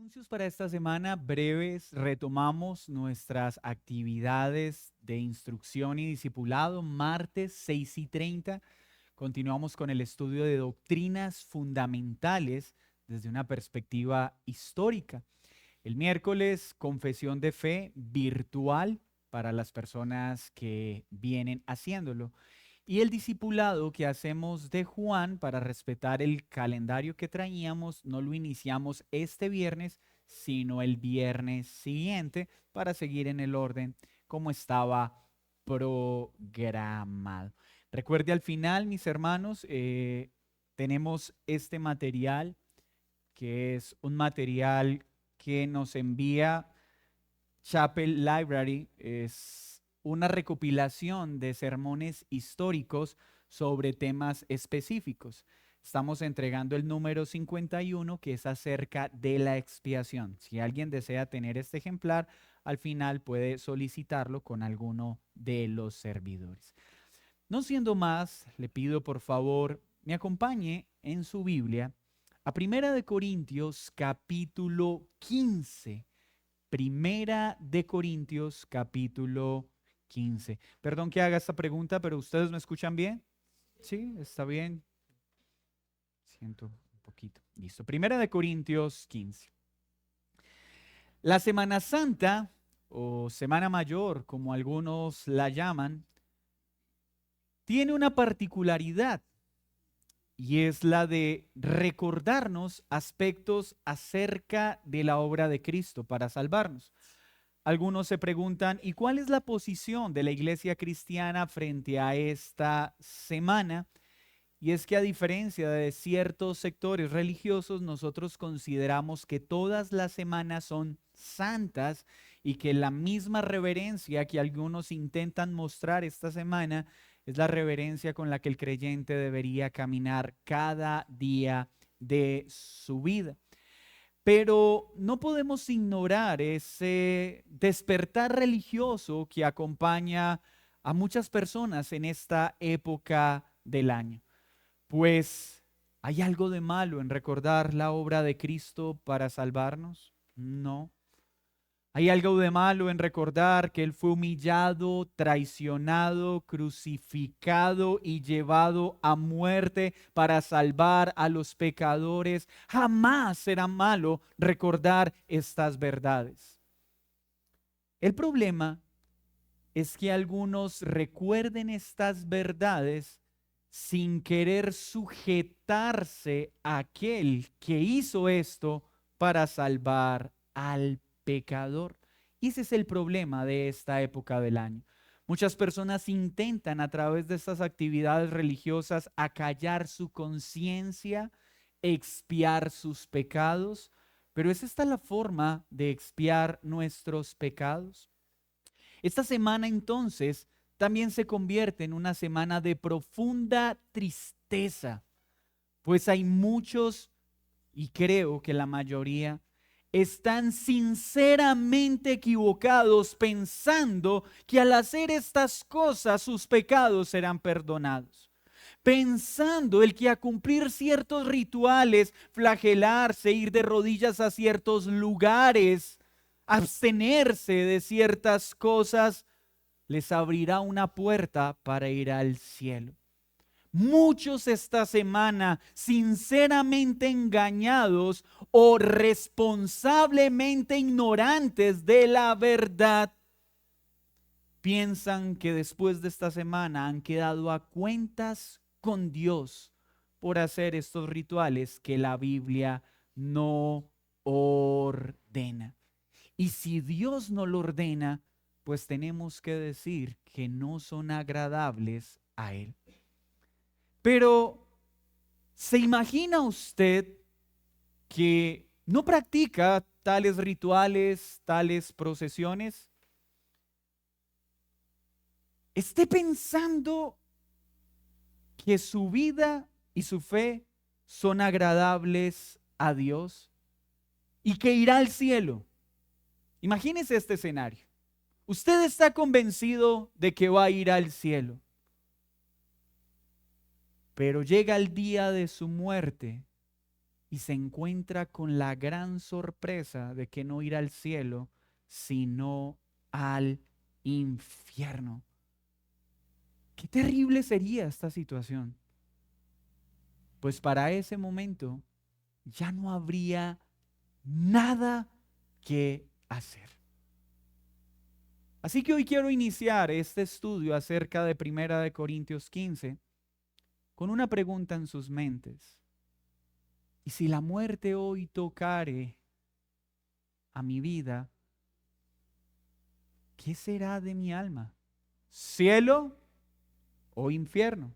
Anuncios para esta semana breves. Retomamos nuestras actividades de instrucción y discipulado. Martes 6:30. Continuamos con el estudio de doctrinas fundamentales desde una perspectiva histórica. El miércoles, confesión de fe virtual para las personas que vienen haciéndolo. Y el discipulado que hacemos de Juan para respetar el calendario que traíamos, no lo iniciamos este viernes, sino el viernes siguiente para seguir en el orden como estaba programado. Recuerde al final, mis hermanos, tenemos este material que es un material que nos envía Chapel Library. Es una recopilación de sermones históricos sobre temas específicos. Estamos entregando el número 51, que es acerca de la expiación. Si alguien desea tener este ejemplar, al final puede solicitarlo con alguno de los servidores. No siendo más, le pido por favor me acompañe en su Biblia a Primera de Corintios capítulo 15. Primera de Corintios capítulo 15. Perdón que haga esta pregunta, pero ¿ustedes me escuchan bien? Sí, está bien. Siento un poquito. Listo. Primera de Corintios 15. La Semana Santa o Semana Mayor, como algunos la llaman, tiene una particularidad y es la de recordarnos aspectos acerca de la obra de Cristo para salvarnos. Algunos se preguntan, ¿y cuál es la posición de la iglesia cristiana frente a esta semana? Y es que a diferencia de ciertos sectores religiosos, nosotros consideramos que todas las semanas son santas y que la misma reverencia que algunos intentan mostrar esta semana es la reverencia con la que el creyente debería caminar cada día de su vida. Pero no podemos ignorar ese despertar religioso que acompaña a muchas personas en esta época del año. Pues, ¿hay algo de malo en recordar la obra de Cristo para salvarnos? No. ¿Hay algo de malo en recordar que Él fue humillado, traicionado, crucificado y llevado a muerte para salvar a los pecadores? Jamás será malo recordar estas verdades. El problema es que algunos recuerden estas verdades sin querer sujetarse a aquel que hizo esto para salvar al pecador. Y ese es el problema de esta época del año. Muchas personas intentan a través de estas actividades religiosas acallar su conciencia, expiar sus pecados, pero ¿es esta la forma de expiar nuestros pecados? Esta semana entonces también se convierte en una semana de profunda tristeza, pues hay muchos, y creo que la mayoría, están sinceramente equivocados pensando que al hacer estas cosas sus pecados serán perdonados. Pensando el que a cumplir ciertos rituales, flagelarse, ir de rodillas a ciertos lugares, abstenerse de ciertas cosas, les abrirá una puerta para ir al cielo. Muchos esta semana, sinceramente engañados o responsablemente ignorantes de la verdad, piensan que después de esta semana han quedado a cuentas con Dios por hacer estos rituales que la Biblia no ordena. Y si Dios no lo ordena, pues tenemos que decir que no son agradables a Él. Pero, ¿se imagina usted que no practica tales rituales, tales procesiones? Esté pensando que su vida y su fe son agradables a Dios y que irá al cielo. Imagínese este escenario. Usted está convencido de que va a ir al cielo, pero llega el día de su muerte y se encuentra con la gran sorpresa de que no irá al cielo, sino al infierno. Qué terrible sería esta situación. Pues para ese momento ya no habría nada que hacer. Así que hoy quiero iniciar este estudio acerca de 1 Corintios 15 con una pregunta en sus mentes. ¿Y si la muerte hoy tocare a mi vida, qué será de mi alma? ¿Cielo o infierno?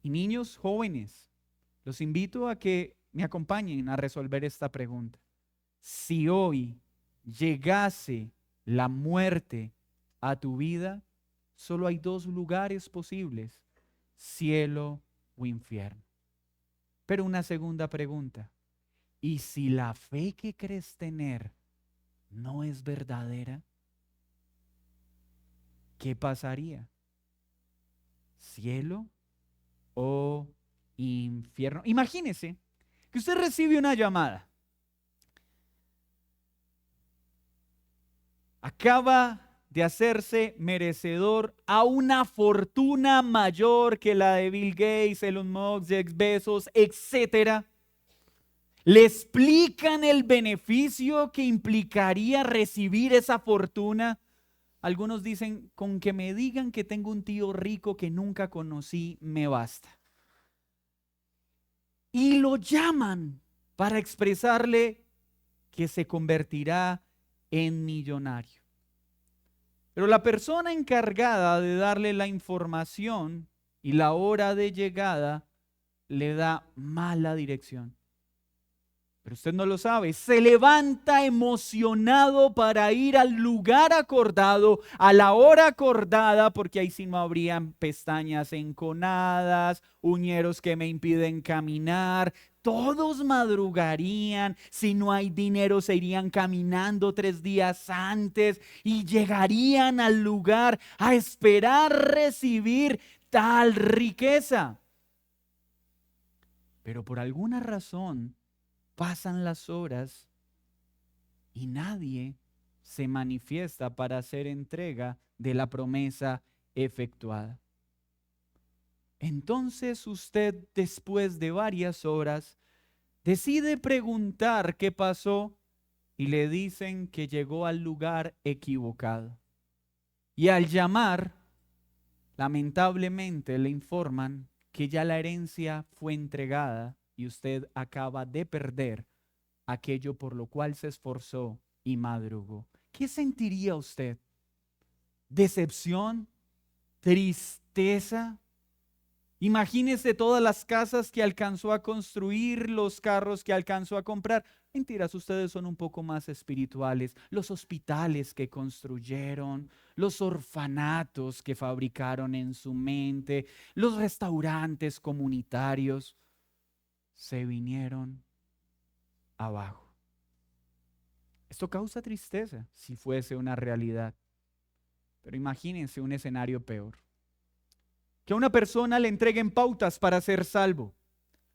Y niños jóvenes, los invito a que me acompañen a resolver esta pregunta. Si hoy llegase la muerte a tu vida, solo hay dos lugares posibles, cielo o infierno. Pero una segunda pregunta, ¿y si la fe que crees tener no es verdadera? ¿Qué pasaría? ¿Cielo o infierno? Imagínese que usted recibe una llamada. Acaba de hacerse merecedor a una fortuna mayor que la de Bill Gates, Elon Musk, Jeff Bezos, etc. Le explican el beneficio que implicaría recibir esa fortuna. Algunos dicen, con que me digan que tengo un tío rico que nunca conocí, me basta. Y lo llaman para expresarle que se convertirá en millonario. Pero la persona encargada de darle la información y la hora de llegada le da mala dirección. Pero usted no lo sabe, se levanta emocionado para ir al lugar acordado, a la hora acordada, porque ahí sí no habrían pestañas enconadas, uñeros que me impiden caminar. Todos madrugarían, si no hay dinero se irían caminando 3 días antes y llegarían al lugar a esperar recibir tal riqueza. Pero por alguna razón, pasan las horas y nadie se manifiesta para hacer entrega de la promesa efectuada. Entonces usted, después de varias horas, decide preguntar qué pasó y le dicen que llegó al lugar equivocado. Y al llamar, lamentablemente le informan que ya la herencia fue entregada y usted acaba de perder aquello por lo cual se esforzó y madrugó. ¿Qué sentiría usted? ¿Decepción? ¿Tristeza? Imagínese todas las casas que alcanzó a construir, los carros que alcanzó a comprar. Mentiras, ustedes son un poco más espirituales. Los hospitales que construyeron, los orfanatos que fabricaron en su mente, los restaurantes comunitarios, se vinieron abajo. Esto causa tristeza si fuese una realidad. Pero imagínense un escenario peor. Que a una persona le entreguen pautas para ser salvo,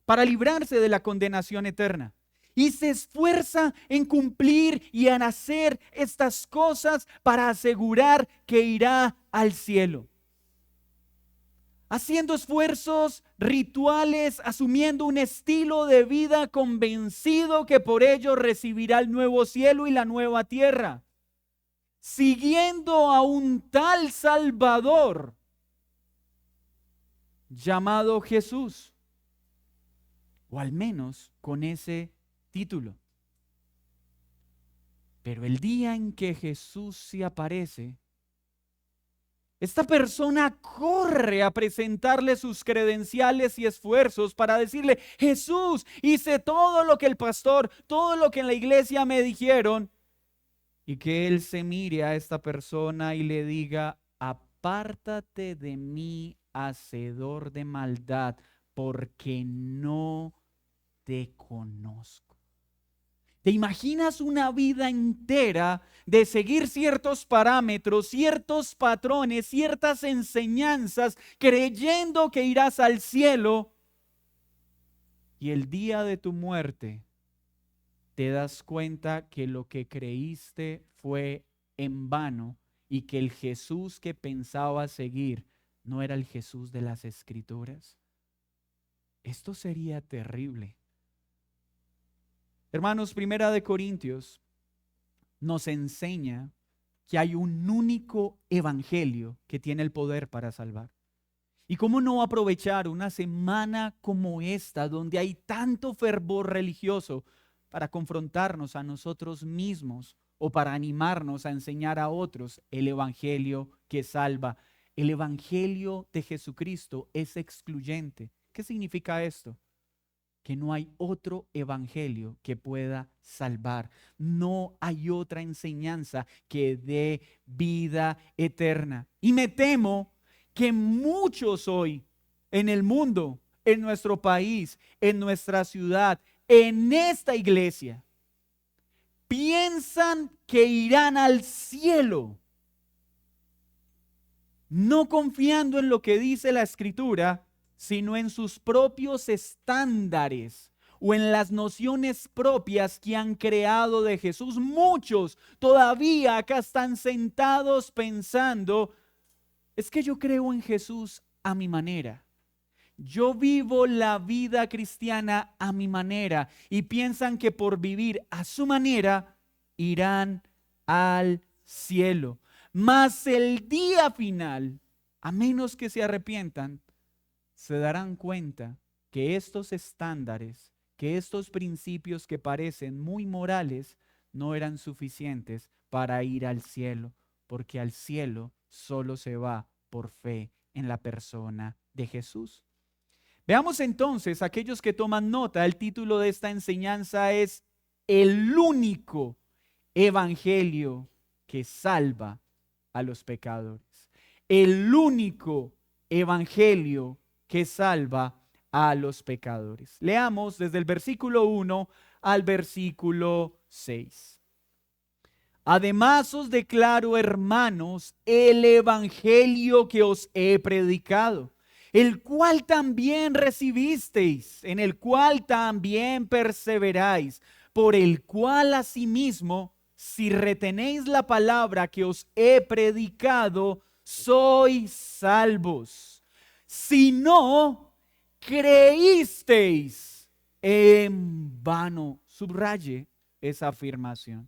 para librarse de la condenación eterna. Y se esfuerza en cumplir y en hacer estas cosas para asegurar que irá al cielo. Haciendo esfuerzos rituales, asumiendo un estilo de vida convencido que por ello recibirá el nuevo cielo y la nueva tierra. Siguiendo a un tal Salvador llamado Jesús, o al menos con ese título. Pero el día en que Jesús se aparece, esta persona corre a presentarle sus credenciales y esfuerzos para decirle: Jesús, hice todo lo que el pastor, todo lo que en la iglesia me dijeron. Y que él se mire a esta persona y le diga: apártate de mí, hacedor de maldad, porque no te conozco. ¿Te imaginas una vida entera de seguir ciertos parámetros, ciertos patrones, ciertas enseñanzas, creyendo que irás al cielo? y el día de tu muerte te das cuenta que lo que creíste fue en vano y que el Jesús que pensabas seguir no era el Jesús de las Escrituras. Esto sería terrible. Hermanos, Primera de Corintios nos enseña que hay un único evangelio que tiene el poder para salvar. ¿Y cómo no aprovechar una semana como esta, donde hay tanto fervor religioso, para confrontarnos a nosotros mismos o para animarnos a enseñar a otros el evangelio que salva? El evangelio de Jesucristo es excluyente. ¿Qué significa esto? Que no hay otro evangelio que pueda salvar. No hay otra enseñanza que dé vida eterna. Y me temo que muchos hoy en el mundo, en nuestro país, en nuestra ciudad, en esta iglesia, piensan que irán al cielo, no confiando en lo que dice la Escritura, sino en sus propios estándares o en las nociones propias que han creado de Jesús. Muchos todavía acá están sentados pensando, es que yo creo en Jesús a mi manera. Yo vivo la vida cristiana a mi manera, y piensan que por vivir a su manera irán al cielo. Mas el día final, a menos que se arrepientan, se darán cuenta que estos estándares, que estos principios que parecen muy morales, no eran suficientes para ir al cielo, porque al cielo solo se va por fe en la persona de Jesús. Veamos entonces, aquellos que toman nota, el título de esta enseñanza es El único evangelio que salva a los pecadores. El único evangelio que salva a los pecadores. Leamos desde el versículo 1 al versículo 6. Además os declaro, hermanos, el evangelio que os he predicado, el cual también recibisteis, en el cual también perseveráis, por el cual asimismo, si retenéis la palabra que os he predicado, sois salvos. Si no, creísteis en vano. Subraye esa afirmación.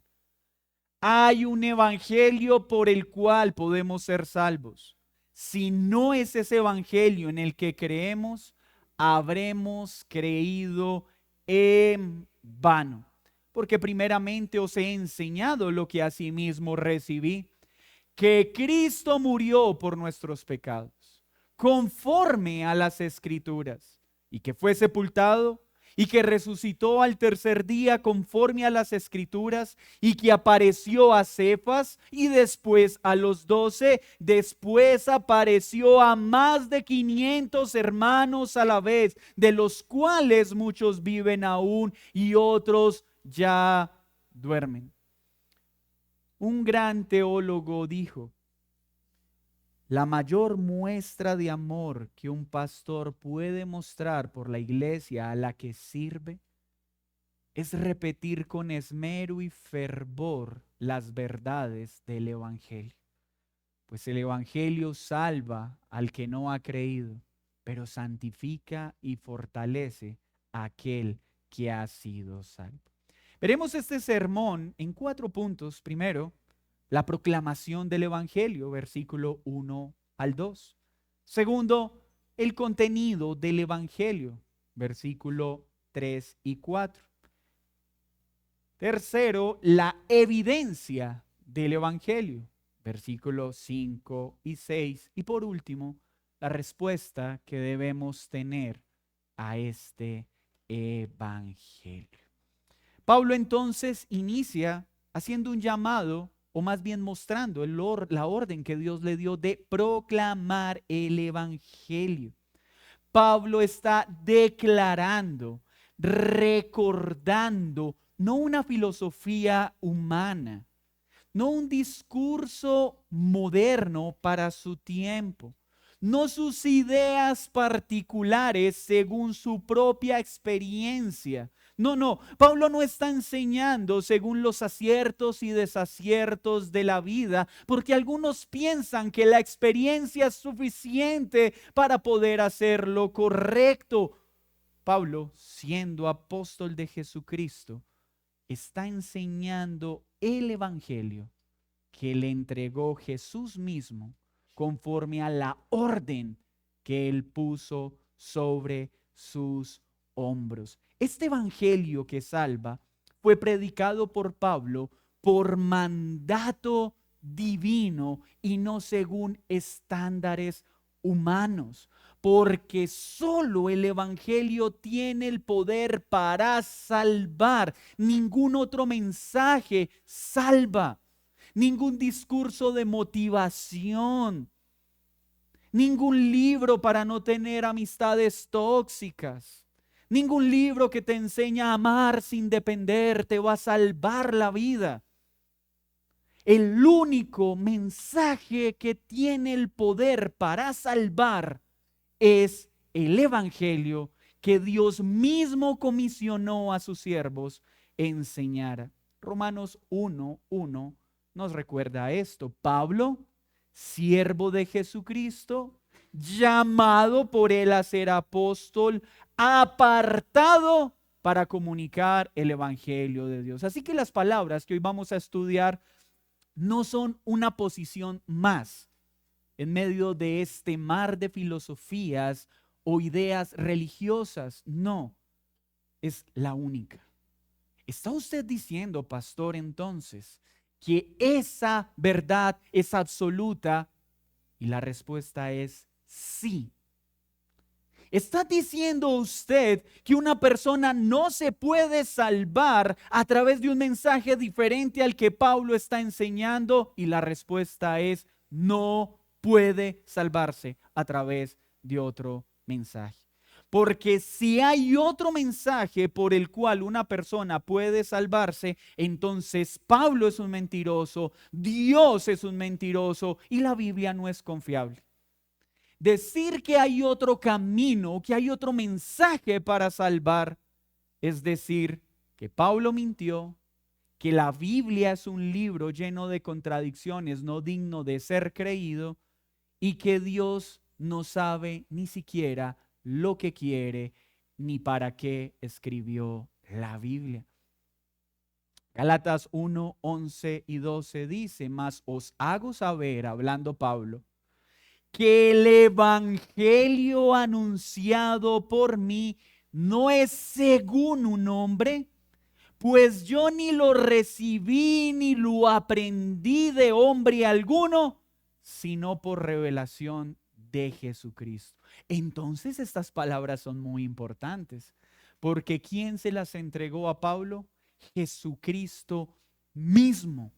Hay un evangelio por el cual podemos ser salvos. Si no es ese evangelio en el que creemos, habremos creído en vano. Porque primeramente os he enseñado lo que asimismo recibí, que Cristo murió por nuestros pecados, conforme a las Escrituras, y que fue sepultado, y que resucitó al tercer día conforme a las Escrituras, y que apareció a Cefas y después a los 12, después apareció a más de 500 hermanos a la vez, de los cuales muchos viven aún y otros ya duermen. Un gran teólogo dijo: la mayor muestra de amor que un pastor puede mostrar por la iglesia a la que sirve es repetir con esmero y fervor las verdades del evangelio. Pues el evangelio salva al que no ha creído, pero santifica y fortalece a aquel que ha sido salvo. Veremos este sermón en 4 puntos. Primero, la proclamación del evangelio, versículo 1 al 2. Segundo, el contenido del evangelio, versículo 3 y 4. Tercero, la evidencia del evangelio, versículos 5 y 6. Y por último, la respuesta que debemos tener a este evangelio. Pablo entonces inicia haciendo un llamado, o más bien mostrando la orden que Dios le dio de proclamar el evangelio. Pablo está declarando, recordando, no una filosofía humana, no un discurso moderno para su tiempo, no sus ideas particulares según su propia experiencia. No, Pablo no está enseñando según los aciertos y desaciertos de la vida, porque algunos piensan que la experiencia es suficiente para poder hacer lo correcto. Pablo, siendo apóstol de Jesucristo, está enseñando el evangelio que le entregó Jesús mismo conforme a la orden que él puso sobre sus hombros. Este evangelio que salva fue predicado por Pablo por mandato divino y no según estándares humanos, porque solo el evangelio tiene el poder para salvar. Ningún otro mensaje salva. Ningún discurso de motivación, ningún libro para no tener amistades tóxicas, ningún libro que te enseña a amar sin depender te va a salvar la vida. El único mensaje que tiene el poder para salvar es el evangelio que Dios mismo comisionó a sus siervos enseñar. Romanos 1:1 nos recuerda esto. Pablo, siervo de Jesucristo, llamado por él a ser apóstol, apartado para comunicar el evangelio de Dios. Así que las palabras que hoy vamos a estudiar no son una posición más en medio de este mar de filosofías o ideas religiosas. No, es la única. ¿Está usted diciendo, pastor, entonces, que esa verdad es absoluta? Y la respuesta es sí. ¿Está diciendo usted que una persona no se puede salvar a través de un mensaje diferente al que Pablo está enseñando? Y la respuesta es no puede salvarse a través de otro mensaje. Porque si hay otro mensaje por el cual una persona puede salvarse, entonces Pablo es un mentiroso, Dios es un mentiroso y la Biblia no es confiable. Decir que hay otro camino, que hay otro mensaje para salvar, es decir que Pablo mintió, que la Biblia es un libro lleno de contradicciones, no digno de ser creído, y que Dios no sabe ni siquiera lo que quiere ni para qué escribió la Biblia. Gálatas 1:11 y 12 dice: mas os hago saber, hablando Pablo, que el evangelio anunciado por mí no es según un hombre, pues yo ni lo recibí ni lo aprendí de hombre alguno, sino por revelación de Jesucristo. Entonces estas palabras son muy importantes, porque ¿quién se las entregó a Pablo? Jesucristo mismo,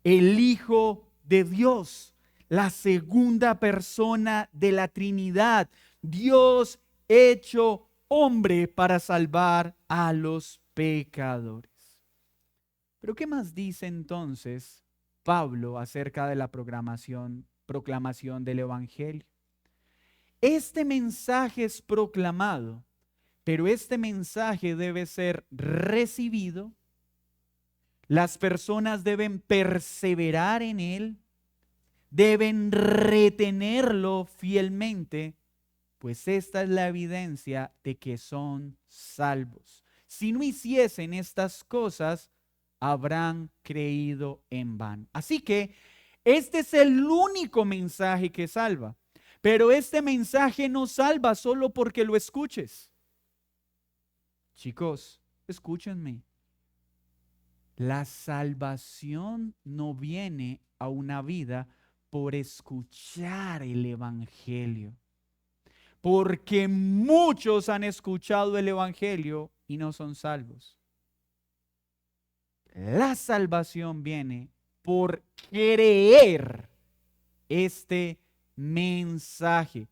el Hijo de Dios, la segunda persona de la Trinidad, Dios hecho hombre para salvar a los pecadores. Pero ¿qué más dice entonces Pablo acerca de la proclamación del Evangelio? Este mensaje es proclamado, pero este mensaje debe ser recibido. Las personas deben perseverar en él, deben retenerlo fielmente, pues esta es la evidencia de que son salvos. Si no hiciesen estas cosas, habrán creído en vano. Así que este es el único mensaje que salva. Pero este mensaje no salva solo porque lo escuches. Chicos, escúchenme. La salvación no viene a una vida por escuchar el evangelio. Porque muchos han escuchado el evangelio y no son salvos. La salvación viene por creer este mensaje.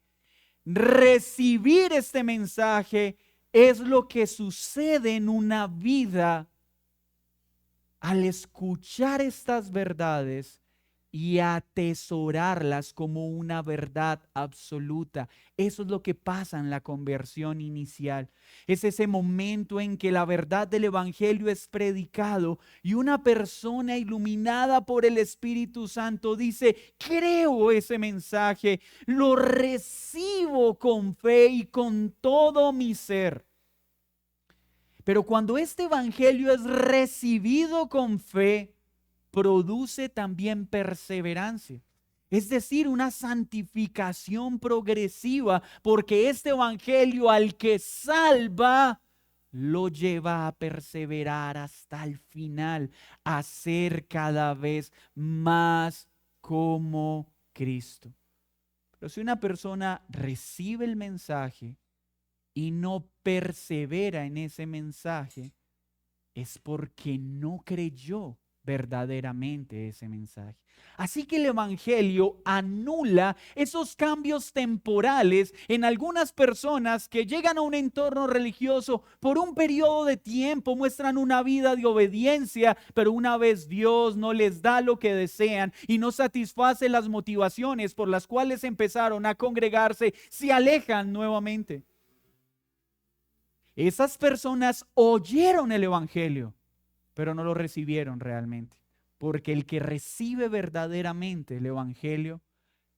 Recibir este mensaje es lo que sucede en una vida al escuchar estas verdades y atesorarlas como una verdad absoluta. Eso es lo que pasa en la conversión inicial. Es ese momento en que la verdad del Evangelio es predicado y una persona iluminada por el Espíritu Santo dice: creo ese mensaje, lo recibo con fe y con todo mi ser. Pero cuando este Evangelio es recibido con fe, produce también perseverancia. Es decir, una santificación progresiva, porque este Evangelio al que salva lo lleva a perseverar hasta el final, a ser cada vez más como Cristo. Pero si una persona recibe el mensaje y no persevera en ese mensaje, es porque no creyó verdaderamente ese mensaje. Así que el Evangelio anula esos cambios temporales en algunas personas que llegan a un entorno religioso por un periodo de tiempo, muestran una vida de obediencia, pero una vez Dios no les da lo que desean y no satisface las motivaciones por las cuales empezaron a congregarse, se alejan nuevamente. Esas personas oyeron el Evangelio, pero no lo recibieron realmente. Porque el que recibe verdaderamente el Evangelio,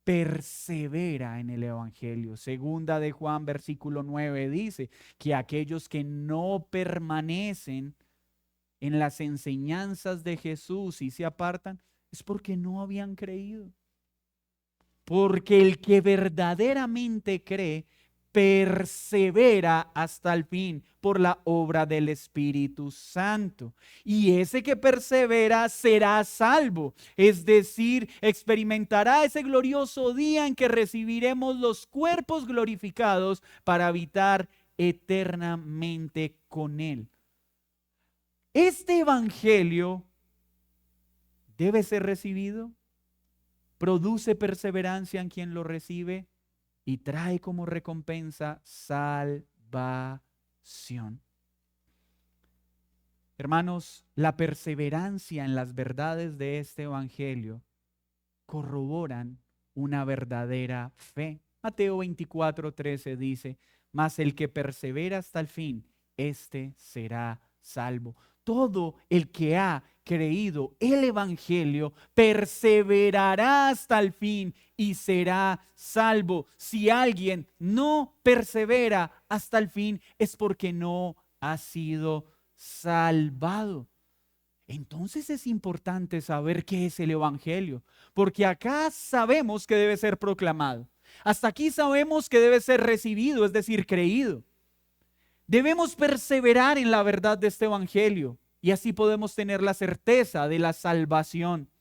persevera en el Evangelio. Segunda de Juan, versículo 9, dice que aquellos que no permanecen en las enseñanzas de Jesús y se apartan, es porque no habían creído. Porque el que verdaderamente cree, persevera hasta el fin por la obra del Espíritu Santo. Y ese que persevera será salvo, es decir, experimentará ese glorioso día en que recibiremos los cuerpos glorificados para habitar eternamente con Él. Este evangelio debe ser recibido, produce perseverancia en quien lo recibe y trae como recompensa salvación. Hermanos, la perseverancia en las verdades de este evangelio corroboran una verdadera fe. Mateo 24:13 dice: mas el que persevera hasta el fin, éste será salvo. Todo el que ha creído el evangelio perseverará hasta el fin y será salvo. Si alguien no persevera hasta el fin, es porque no ha sido salvado. Entonces es importante saber qué es el evangelio, porque acá sabemos que debe ser proclamado. Hasta aquí sabemos que debe ser recibido, es decir, creído. Debemos perseverar en la verdad de este evangelio y así podemos tener la certeza de la salvación.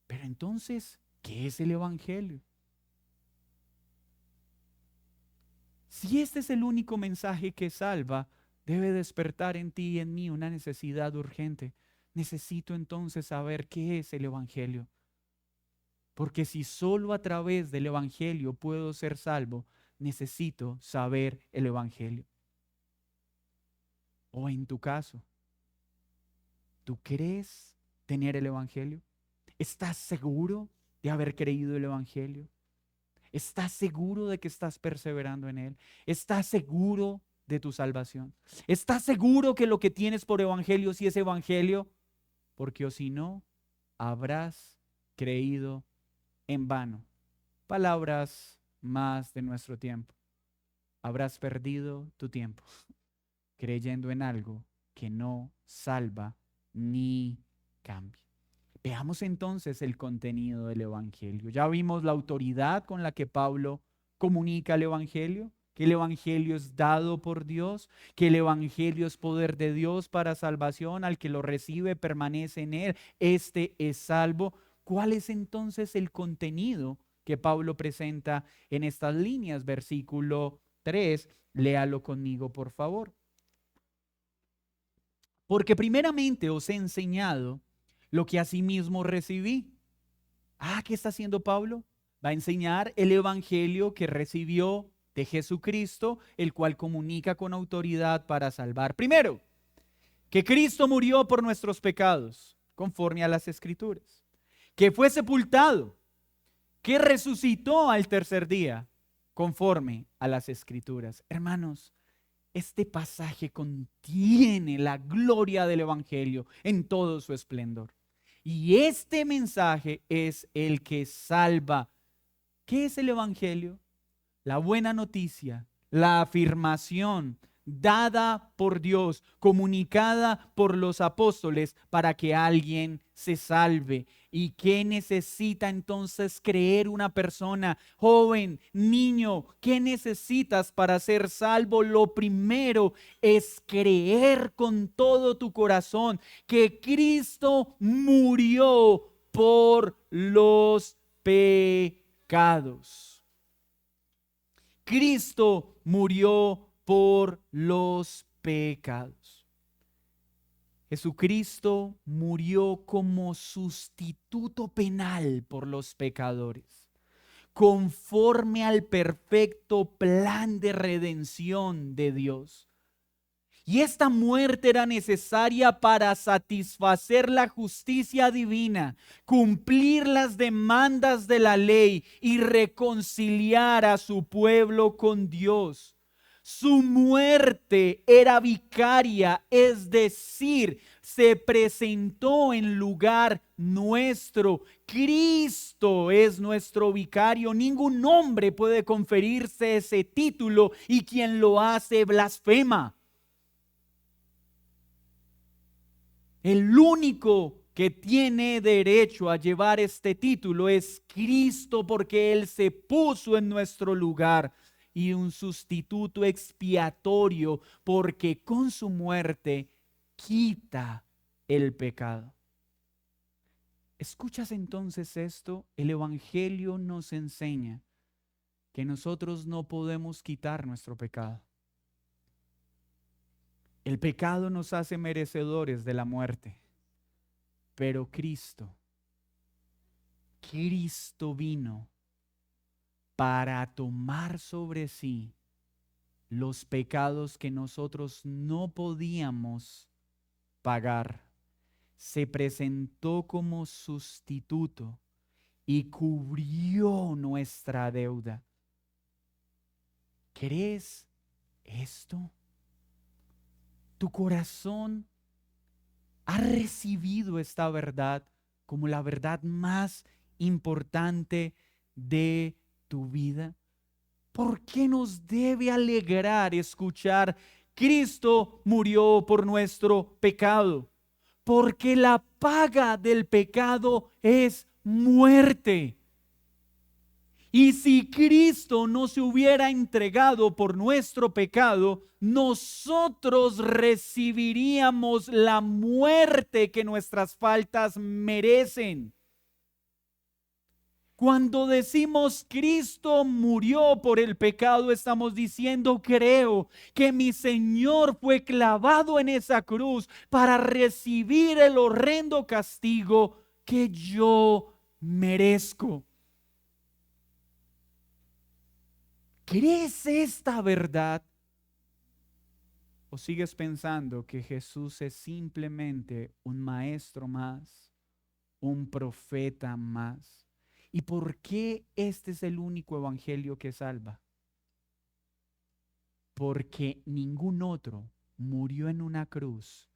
Pero entonces, ¿qué es el evangelio? Si este es el único mensaje que salva, debe despertar en ti y en mí una necesidad urgente. Necesito entonces saber qué es el evangelio. Porque si solo a través del evangelio puedo ser salvo, necesito saber el evangelio. O en tu caso, ¿tú crees tener el evangelio? ¿Estás seguro de haber creído el evangelio? ¿Estás seguro de que estás perseverando en él? ¿Estás seguro de tu salvación? ¿Estás seguro que lo que tienes por evangelio sí es evangelio? Porque o si no, habrás creído en vano. Palabras más de nuestro tiempo. Habrás perdido tu tiempo creyendo en algo que no salva ni cambia. Veamos entonces el contenido del evangelio. Ya vimos la autoridad con la que Pablo comunica el evangelio, que el evangelio es dado por Dios, que el evangelio es poder de Dios para salvación, al que lo recibe permanece en él, este es salvo. ¿Cuál es entonces el contenido que Pablo presenta en estas líneas? Versículo 3, léalo conmigo por favor. Porque primeramente os he enseñado lo que asimismo recibí. ¿Qué está haciendo Pablo? Va a enseñar el evangelio que recibió de Jesucristo, el cual comunica con autoridad para salvar. Primero, que Cristo murió por nuestros pecados, conforme a las Escrituras. que fue sepultado, que resucitó al tercer día, conforme a las Escrituras. Hermanos, este pasaje contiene la gloria del Evangelio en todo su esplendor. Y este mensaje es el que salva. ¿Qué es el Evangelio? La buena noticia, la afirmación dada por Dios, comunicada por los apóstoles para que alguien se salve. ¿Y qué necesita entonces creer una persona? Joven, niño, ¿qué necesitas para ser salvo? Lo primero es creer con todo tu corazón que Cristo murió por los pecados. Cristo murió por los pecados. Jesucristo murió como sustituto penal por los pecadores, conforme al perfecto plan de redención de Dios. Y esta muerte era necesaria para satisfacer la justicia divina, cumplir las demandas de la ley y reconciliar a su pueblo con Dios. Su muerte era vicaria, es decir, se presentó en lugar nuestro. Cristo es nuestro vicario. Ningún hombre puede conferirse ese título y quien lo hace blasfema. El único que tiene derecho a llevar este título es Cristo, porque Él se puso en nuestro lugar, y un sustituto expiatorio, porque con su muerte quita el pecado. ¿Escuchas entonces esto? El Evangelio nos enseña que nosotros no podemos quitar nuestro pecado. El pecado nos hace merecedores de la muerte, pero Cristo vino para tomar sobre sí los pecados que nosotros no podíamos pagar. Se presentó como sustituto y cubrió nuestra deuda. ¿Crees esto? ¿Tu corazón ha recibido esta verdad como la verdad más importante de tu vida? ¿Por qué nos debe alegrar escuchar Cristo murió por nuestro pecado? Porque la paga del pecado es muerte. Y si Cristo no se hubiera entregado por nuestro pecado, nosotros recibiríamos la muerte que nuestras faltas merecen. Cuando decimos Cristo murió por el pecado, estamos diciendo: creo que mi Señor fue clavado en esa cruz para recibir el horrendo castigo que yo merezco. ¿Crees esta verdad? ¿O sigues pensando que Jesús es simplemente un maestro más, un profeta más? ¿Y por qué este es el único evangelio que salva? Porque ningún otro murió en una cruz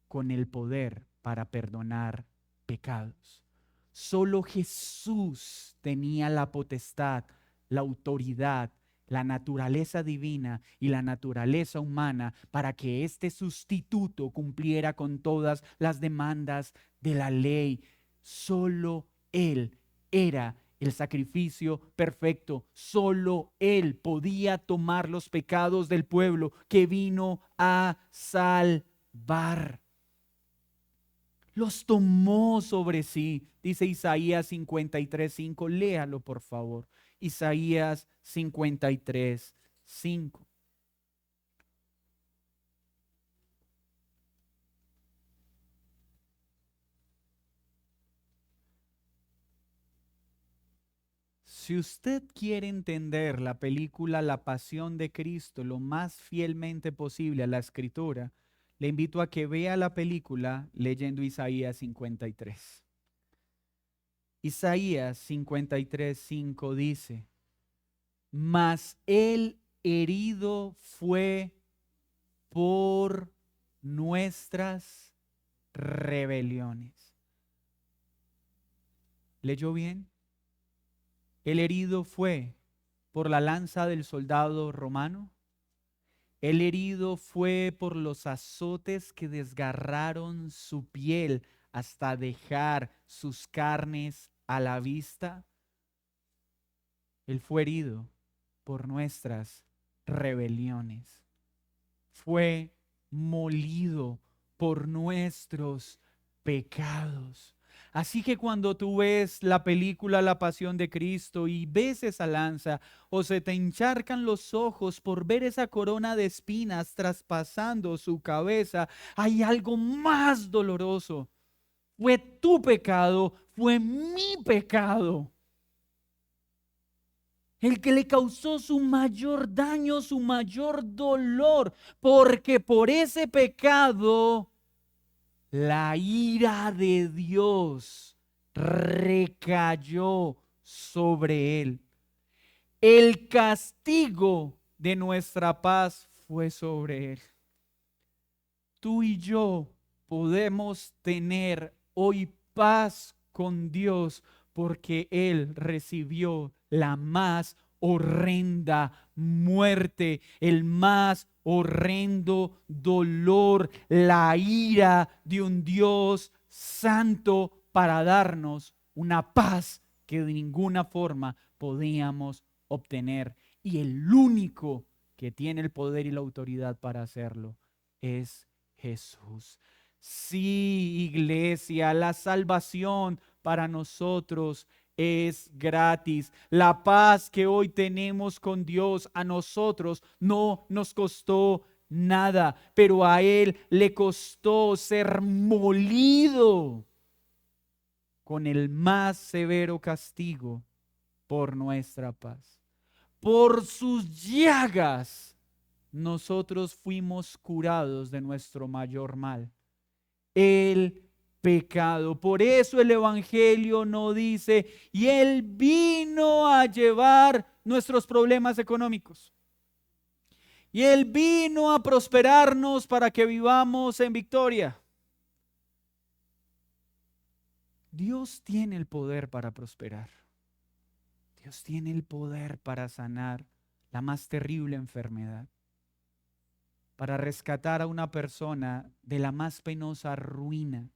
con el poder para perdonar pecados. Solo Jesús tenía la potestad, la autoridad, la naturaleza divina y la naturaleza humana para que este sustituto cumpliera con todas las demandas de la ley. Solo Él era el sacrificio perfecto. Solo Él podía tomar los pecados del pueblo que vino a salvar. Los tomó sobre sí, dice Isaías 53:5. Léalo, por favor. Isaías 53:5. Si usted quiere entender la película La Pasión de Cristo lo más fielmente posible a la Escritura, le invito a que vea la película leyendo Isaías 53. Isaías 53:5 dice: mas el herido fue por nuestras rebeliones. ¿Leyó bien? El herido fue por la lanza del soldado romano. El herido fue por los azotes que desgarraron su piel hasta dejar sus carnes a la vista. Él fue herido por nuestras rebeliones. Fue molido por nuestros pecados. Así que cuando tú ves la película La Pasión de Cristo y ves esa lanza, o se te encharcan los ojos por ver esa corona de espinas traspasando su cabeza, hay algo más doloroso. Fue tu pecado, fue mi pecado, el que le causó su mayor daño, su mayor dolor, porque por ese pecado la ira de Dios recayó sobre él. El castigo de nuestra paz fue sobre él. Tú y yo podemos tener hoy paz con Dios porque Él recibió la más horrenda muerte, el más horrendo dolor, la ira de un Dios santo para darnos una paz que de ninguna forma podíamos obtener. Y el único que tiene el poder y la autoridad para hacerlo es Jesús. Sí, iglesia, la salvación para nosotros es gratis. La paz que hoy tenemos con Dios a nosotros no nos costó nada, pero a Él le costó ser molido con el más severo castigo por nuestra paz. Por sus llagas nosotros fuimos curados de nuestro mayor mal, el pecado. Por eso el Evangelio no dice, y Él vino a llevar nuestros problemas económicos. Y Él vino a prosperarnos para que vivamos en victoria. Dios tiene el poder para prosperar. Dios tiene el poder para sanar la más terrible enfermedad, para rescatar a una persona de la más penosa ruina.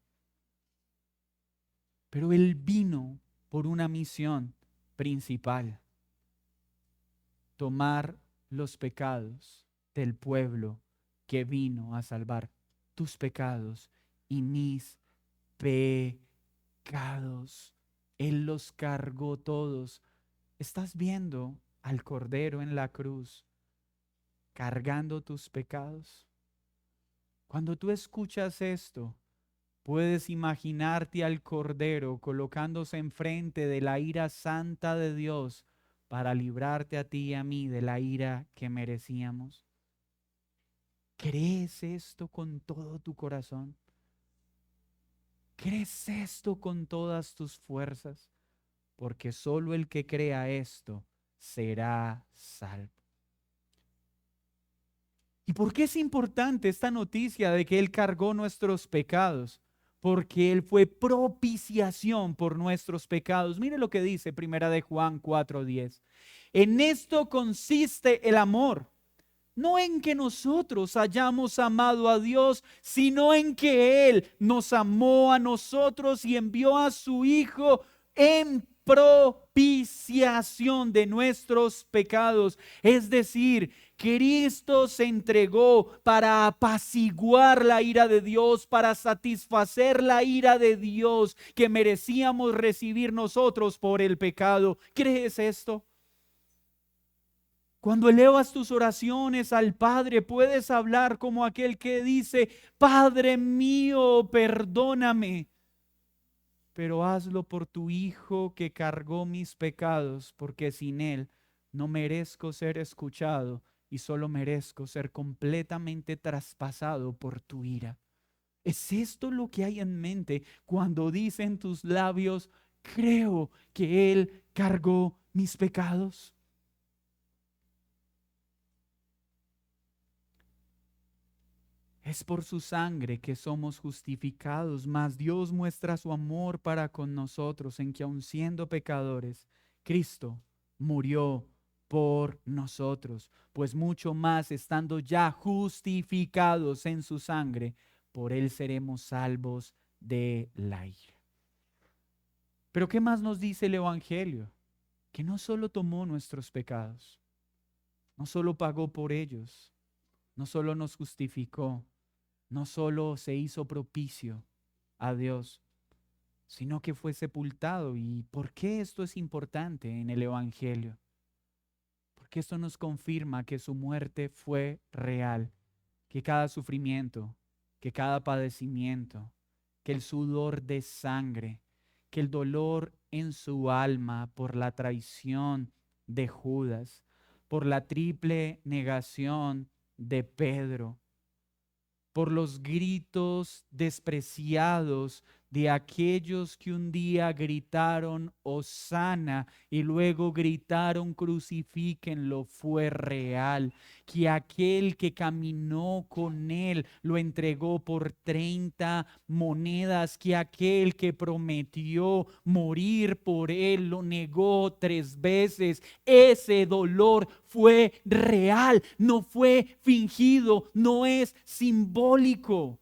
Pero Él vino por una misión principal: tomar los pecados del pueblo que vino a salvar, tus pecados y mis pecados. Él los cargó todos. ¿Estás viendo al Cordero en la cruz cargando tus pecados? Cuando tú escuchas esto, puedes imaginarte al Cordero colocándose enfrente de la ira santa de Dios para librarte a ti y a mí de la ira que merecíamos. ¿Crees esto con todo tu corazón? ¿Crees esto con todas tus fuerzas? Porque solo el que crea esto será salvo. ¿Y por qué es importante esta noticia de que Él cargó nuestros pecados? Porque Él fue propiciación por nuestros pecados. Mire lo que dice Primera de Juan 4:10. En esto consiste el amor, no en que nosotros hayamos amado a Dios, sino en que Él nos amó a nosotros y envió a su Hijo en propiciación de nuestros pecados. Es decir, Cristo se entregó para apaciguar la ira de Dios, para satisfacer la ira de Dios que merecíamos recibir nosotros por el pecado. ¿Crees esto? Cuando elevas tus oraciones al Padre, puedes hablar como aquel que dice: Padre mío, perdóname, pero hazlo por tu Hijo que cargó mis pecados, porque sin Él no merezco ser escuchado y solo merezco ser completamente traspasado por tu ira. ¿Es esto lo que hay en mente cuando dicen tus labios: creo que Él cargó mis pecados. Es por su sangre que somos justificados, mas Dios muestra su amor para con nosotros en que aun siendo pecadores, Cristo murió por nosotros, pues mucho más estando ya justificados en su sangre, por Él seremos salvos de la ira. Pero ¿qué más nos dice el Evangelio? Que no solo tomó nuestros pecados, no solo pagó por ellos, no solo nos justificó, no solo se hizo propicio a Dios, sino que fue sepultado. ¿Y por qué esto es importante en el Evangelio? Porque esto nos confirma que su muerte fue real, que cada sufrimiento, que cada padecimiento, que el sudor de sangre, que el dolor en su alma por la traición de Judas, por la triple negación de Pedro, por los gritos despreciados de aquellos que un día gritaron Hosana y luego gritaron crucifíquenlo, fue real. Que aquel que caminó con él lo entregó por 30 monedas, que aquel que prometió morir por él lo negó 3 veces. Ese dolor fue real, no fue fingido, no es simbólico.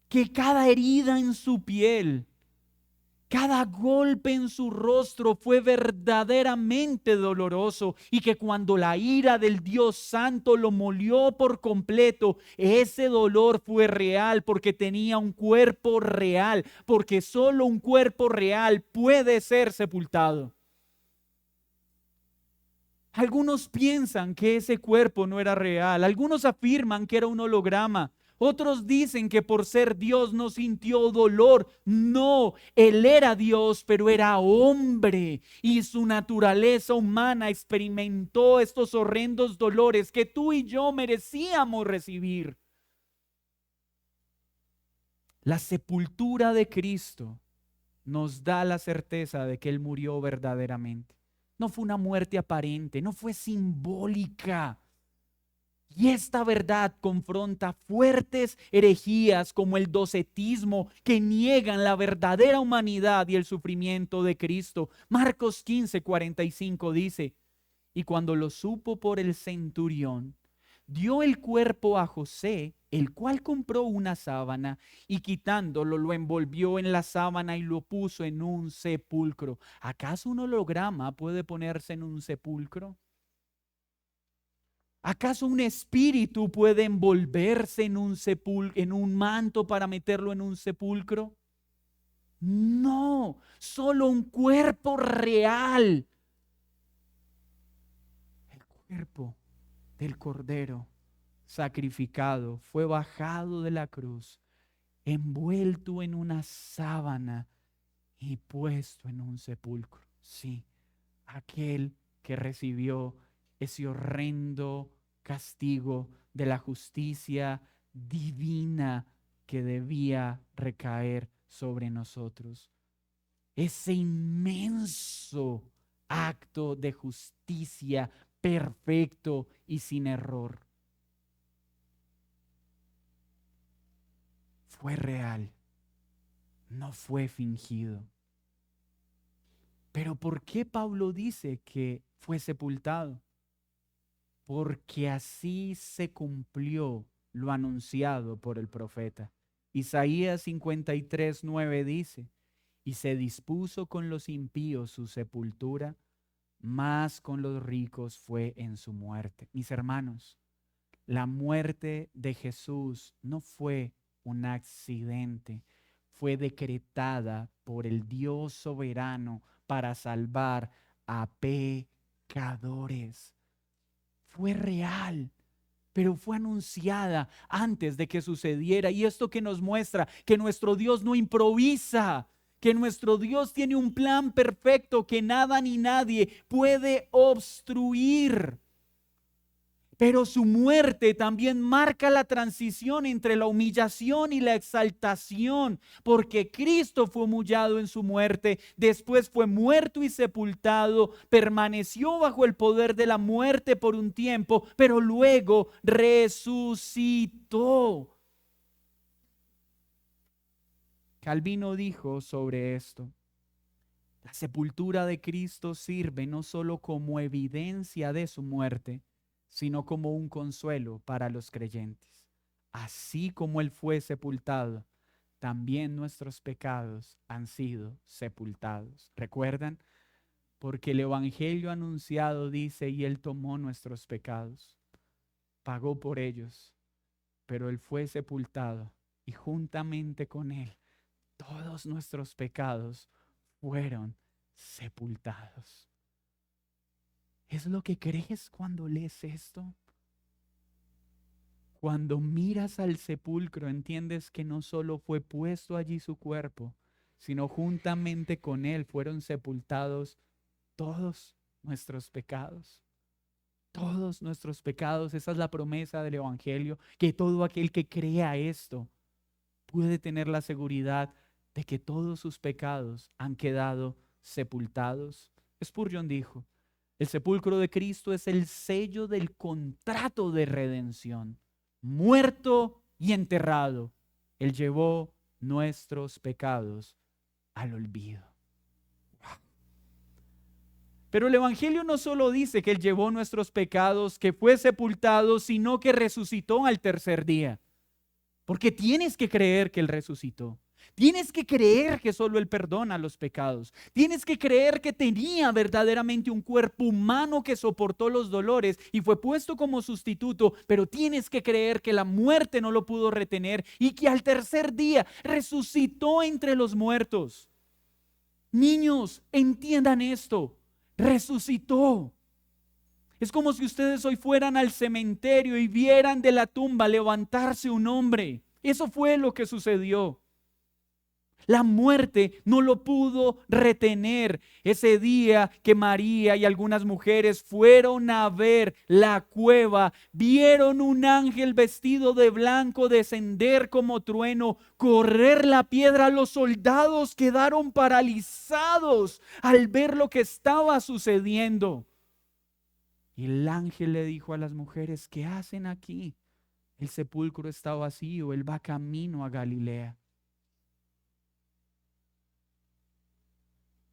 Que cada herida en su piel, cada golpe en su rostro fue verdaderamente doloroso y que cuando la ira del Dios Santo lo molió por completo, ese dolor fue real porque tenía un cuerpo real, porque solo un cuerpo real puede ser sepultado. Algunos piensan que ese cuerpo no era real, algunos afirman que era un holograma. Otros dicen que por ser Dios no sintió dolor. No, Él era Dios, pero era hombre y su naturaleza humana experimentó estos horrendos dolores que tú y yo merecíamos recibir. La sepultura de Cristo nos da la certeza de que Él murió verdaderamente. No fue una muerte aparente, no fue simbólica. Y esta verdad confronta fuertes herejías como el docetismo que niegan la verdadera humanidad y el sufrimiento de Cristo. Marcos 15:45 dice, y cuando lo supo por el centurión, dio el cuerpo a José, el cual compró una sábana y quitándolo lo envolvió en la sábana y lo puso en un sepulcro. ¿Acaso un holograma puede ponerse en un sepulcro? ¿Acaso un espíritu puede envolverse en un manto para meterlo en un sepulcro? No, solo un cuerpo real. El cuerpo del Cordero sacrificado fue bajado de la cruz, envuelto en una sábana y puesto en un sepulcro. Sí, aquel que recibió ese horrendo castigo de la justicia divina que debía recaer sobre nosotros. Ese inmenso acto de justicia perfecto y sin error fue real, no fue fingido. Pero ¿por qué Pablo dice que fue sepultado? Porque así se cumplió lo anunciado por el profeta. Isaías 53:9 dice, y se dispuso con los impíos su sepultura, mas con los ricos fue en su muerte. Mis hermanos, la muerte de Jesús no fue un accidente, fue decretada por el Dios soberano para salvar a pecadores. Fue real, pero fue anunciada antes de que sucediera. Y esto que nos muestra que nuestro Dios no improvisa, que nuestro Dios tiene un plan perfecto que nada ni nadie puede obstruir. Pero su muerte también marca la transición entre la humillación y la exaltación, porque Cristo fue humillado en su muerte, después fue muerto y sepultado, permaneció bajo el poder de la muerte por un tiempo, pero luego resucitó. Calvino dijo sobre esto: la sepultura de Cristo sirve no solo como evidencia de su muerte, sino como un consuelo para los creyentes. Así como Él fue sepultado, también nuestros pecados han sido sepultados. ¿Recuerdan? Porque el Evangelio anunciado dice: y Él tomó nuestros pecados, pagó por ellos, pero Él fue sepultado y juntamente con Él todos nuestros pecados fueron sepultados. ¿Es lo que crees cuando lees esto? Cuando miras al sepulcro, entiendes que no solo fue puesto allí su cuerpo, sino juntamente con él fueron sepultados todos nuestros pecados. Todos nuestros pecados. Esa es la promesa del Evangelio, que todo aquel que crea esto puede tener la seguridad de que todos sus pecados han quedado sepultados. Spurgeon dijo: el sepulcro de Cristo es el sello del contrato de redención. Muerto y enterrado, Él llevó nuestros pecados al olvido. Pero el Evangelio no solo dice que Él llevó nuestros pecados, que fue sepultado, sino que resucitó al tercer día. Porque tienes que creer que Él resucitó. Tienes que creer que solo Él perdona los pecados. Tienes que creer que tenía verdaderamente un cuerpo humano que soportó los dolores y fue puesto como sustituto, pero tienes que creer que la muerte no lo pudo retener y que al tercer día resucitó entre los muertos. Niños, entiendan esto: resucitó. Es como si ustedes hoy fueran al cementerio y vieran de la tumba levantarse un hombre. Eso fue lo que sucedió. La muerte no lo pudo retener. Ese día que María y algunas mujeres fueron a ver la cueva, vieron un ángel vestido de blanco descender como trueno, correr la piedra. Los soldados quedaron paralizados al ver lo que estaba sucediendo. Y el ángel le dijo a las mujeres: ¿qué hacen aquí? El sepulcro está vacío, Él va camino a Galilea.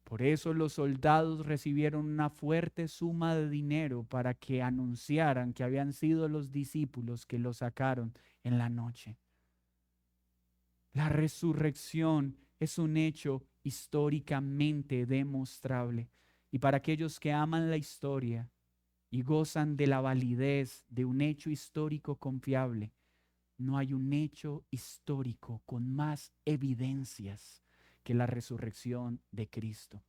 Por eso los soldados recibieron una fuerte suma de dinero para que anunciaran que habían sido los discípulos que lo sacaron en la noche. La resurrección es un hecho históricamente demostrable. Y para aquellos que aman la historia y gozan de la validez de un hecho histórico confiable, no hay un hecho histórico con más evidencias que la resurrección de Cristo.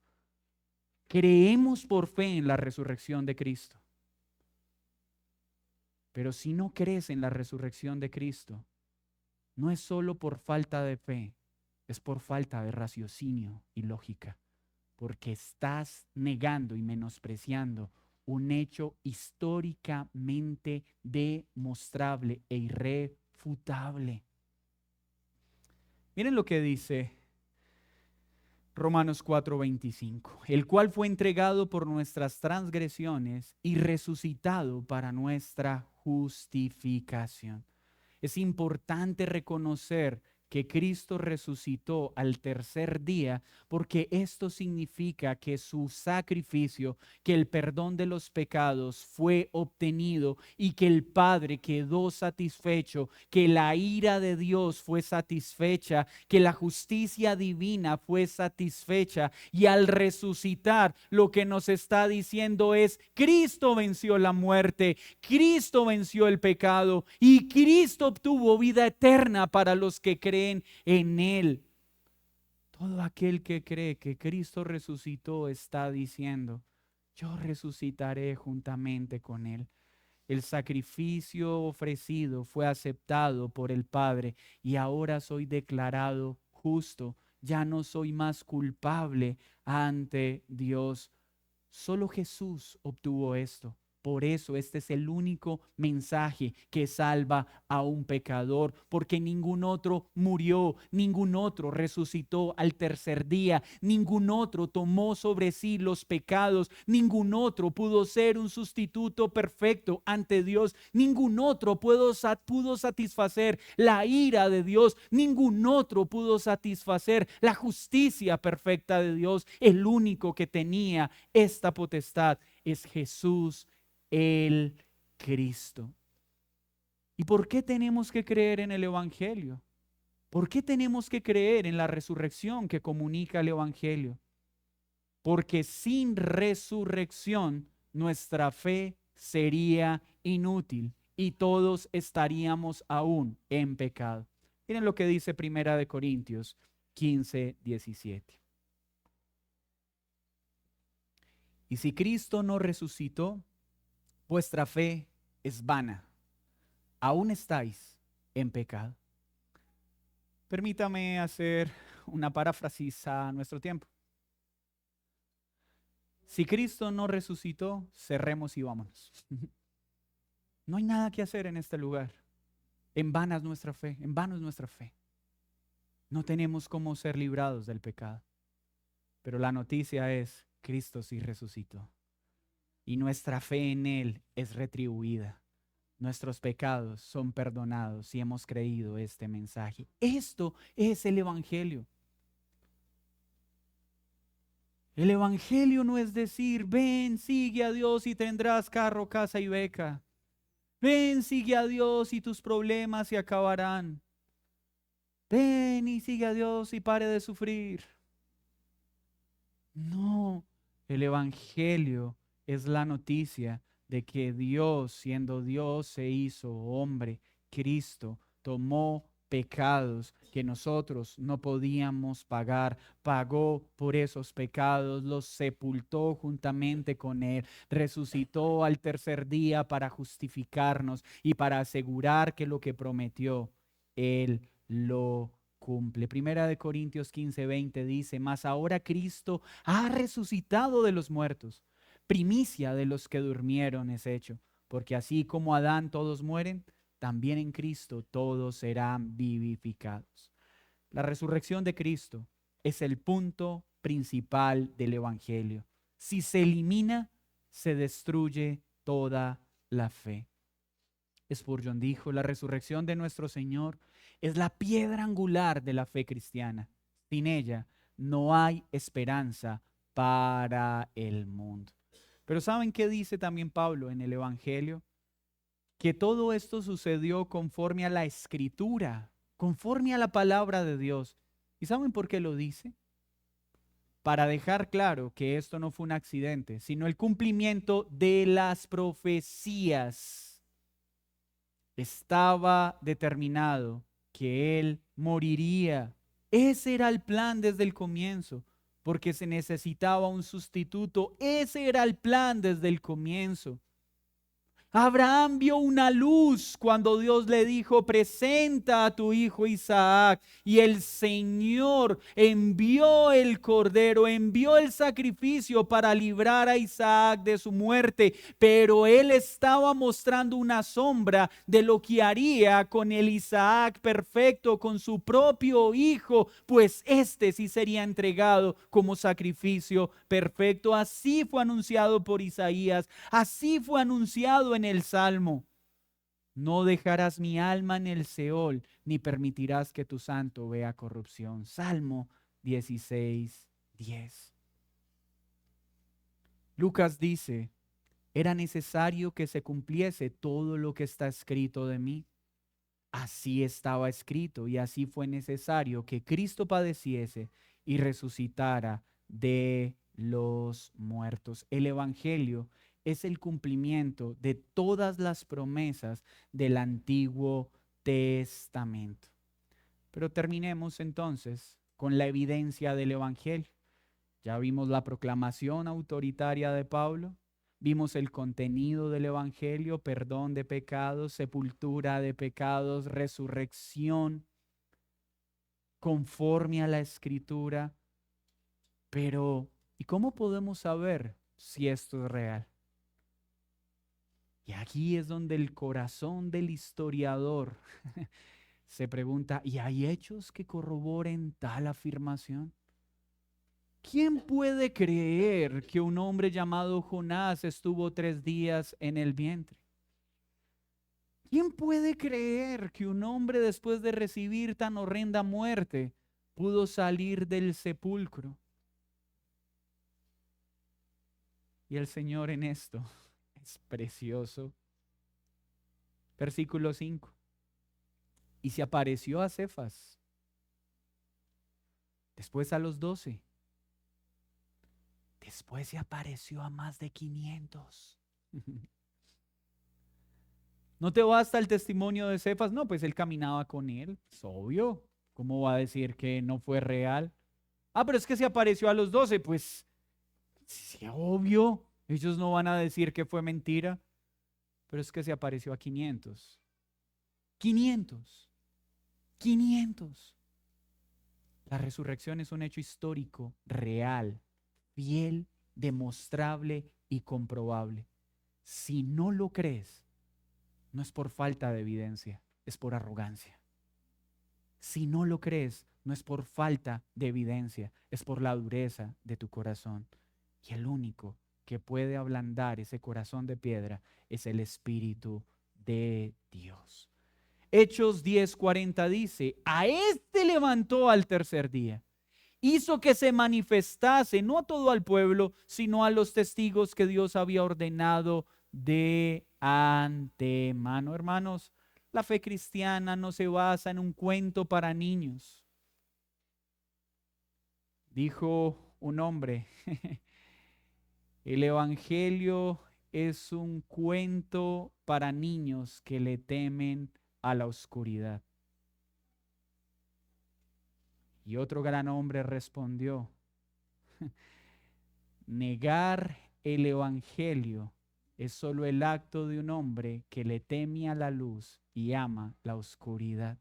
Creemos por fe en la resurrección de Cristo. Pero si no crees en la resurrección de Cristo, no es solo por falta de fe, es por falta de raciocinio y lógica, porque estás negando y menospreciando un hecho históricamente demostrable e irrefutable. Miren lo que dice Romanos 4:25, el cual fue entregado por nuestras transgresiones y resucitado para nuestra justificación. Es importante reconocer que Cristo resucitó al tercer día, porque esto significa que su sacrificio, que el perdón de los pecados fue obtenido y que el Padre quedó satisfecho, que la ira de Dios fue satisfecha, que la justicia divina fue satisfecha. Y al resucitar, lo que nos está diciendo es: Cristo venció la muerte, Cristo venció el pecado y Cristo obtuvo vida eterna para los que creen en Él. Todo aquel que cree que Cristo resucitó está diciendo: yo resucitaré juntamente con Él. El sacrificio ofrecido fue aceptado por el Padre y ahora soy declarado justo. Ya no soy más culpable ante Dios. Solo Jesús obtuvo esto. Por eso este es el único mensaje que salva a un pecador, porque ningún otro murió, ningún otro resucitó al tercer día, ningún otro tomó sobre sí los pecados, ningún otro pudo ser un sustituto perfecto ante Dios, ningún otro pudo satisfacer la ira de Dios, ningún otro pudo satisfacer la justicia perfecta de Dios. El único que tenía esta potestad es Jesús el Cristo. ¿Y por qué tenemos que creer en el Evangelio? ¿Por qué tenemos que creer en la resurrección que comunica el Evangelio? Porque sin resurrección nuestra fe sería inútil y todos estaríamos aún en pecado. Miren lo que dice Primera de Corintios 15:17. Y si Cristo no resucitó, vuestra fe es vana, aún estáis en pecado. Permítame hacer una paráfrasis a nuestro tiempo. Si Cristo no resucitó, cerremos y vámonos. No hay nada que hacer en este lugar. En vana es nuestra fe, en vano es nuestra fe. No tenemos cómo ser librados del pecado. Pero la noticia es, Cristo sí resucitó. Y nuestra fe en Él es retribuida. Nuestros pecados son perdonados si hemos creído este mensaje. Esto es el Evangelio. El Evangelio no es decir, ven, sigue a Dios y tendrás carro, casa y beca. Ven, sigue a Dios y tus problemas se acabarán. Ven y sigue a Dios y pare de sufrir. No, el Evangelio es la noticia de que Dios, siendo Dios, se hizo hombre. Cristo tomó pecados que nosotros no podíamos pagar, pagó por esos pecados, los sepultó juntamente con Él, resucitó al tercer día para justificarnos y para asegurar que lo que prometió, Él lo cumple. Primera de Corintios 15:20 dice, mas ahora Cristo ha resucitado de los muertos, primicia de los que durmieron es hecho, porque así como Adán todos mueren, también en Cristo todos serán vivificados. La resurrección de Cristo es el punto principal del Evangelio. Si se elimina, se destruye toda la fe. Spurgeon dijo, la resurrección de nuestro Señor es la piedra angular de la fe cristiana. Sin ella no hay esperanza para el mundo. Pero ¿saben qué dice también Pablo en el Evangelio? Que todo esto sucedió conforme a la Escritura, conforme a la palabra de Dios. ¿Y saben por qué lo dice? Para dejar claro que esto no fue un accidente, sino el cumplimiento de las profecías. Estaba determinado que él moriría. Ese era el plan desde el comienzo, porque se necesitaba un sustituto. Ese era el plan desde el comienzo. Abraham vio una luz cuando Dios le dijo, presenta a tu hijo Isaac. Y el Señor envió el cordero, envió el sacrificio para librar a Isaac de su muerte. Pero él estaba mostrando una sombra de lo que haría con el Isaac perfecto, con su propio hijo, pues este sí sería entregado como sacrificio perfecto. Así fue anunciado por Isaías, así fue anunciado en el Salmo. No dejarás mi alma en el Seol, ni permitirás que tu santo vea corrupción. Salmo 16:10. Lucas dice, era necesario que se cumpliese todo lo que está escrito de mí. Así estaba escrito y así fue necesario que Cristo padeciese y resucitara de los muertos. El Evangelio es el cumplimiento de todas las promesas del Antiguo Testamento. Pero terminemos entonces con la evidencia del Evangelio. Ya vimos la proclamación autoritaria de Pablo, vimos el contenido del Evangelio, perdón de pecados, sepultura de pecados, resurrección conforme a la Escritura. Pero, ¿y cómo podemos saber si esto es real? aquí es donde el corazón del historiador se pregunta, ¿y hay hechos que corroboren tal afirmación? ¿Quién puede creer que un hombre llamado Jonás estuvo 3 días en el vientre? ¿Quién puede creer que un hombre después de recibir tan horrenda muerte pudo salir del sepulcro? Y el Señor en esto es precioso. Versículo 5. Y se apareció a Cefas, después a los 12, después se apareció a más de 500. ¿No te basta el testimonio de Cefas? No, pues él caminaba con él, es obvio. ¿Cómo va a decir que no fue real? Ah, pero es que se apareció a los 12, pues sí, obvio. Ellos no van a decir que fue mentira, pero es que se apareció a 500. 500. 500. La resurrección es un hecho histórico, real, fiel, demostrable y comprobable. Si no lo crees, no es por falta de evidencia, es por arrogancia. Si no lo crees, no es por falta de evidencia, es por la dureza de tu corazón. Y el único que puede ablandar ese corazón de piedra es el Espíritu de Dios. Hechos 10:40 dice, a este levantó al tercer día. Hizo que se manifestase no a todo el pueblo, sino a los testigos que Dios había ordenado de antemano. Hermanos, la fe cristiana no se basa en un cuento para niños. Dijo un hombre, el Evangelio es un cuento para niños que le temen a la oscuridad. Y otro gran hombre respondió, negar el Evangelio es solo el acto de un hombre que le teme a la luz y ama la oscuridad.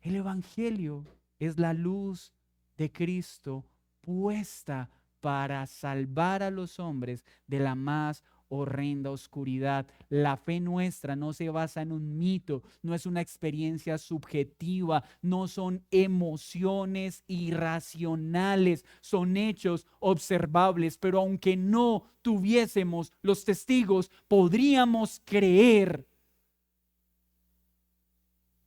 El Evangelio es la luz de Cristo puesta para salvar a los hombres de la más horrenda oscuridad. La fe nuestra no se basa en un mito, no es una experiencia subjetiva, no son emociones irracionales, son hechos observables, pero aunque no tuviésemos los testigos, podríamos creer.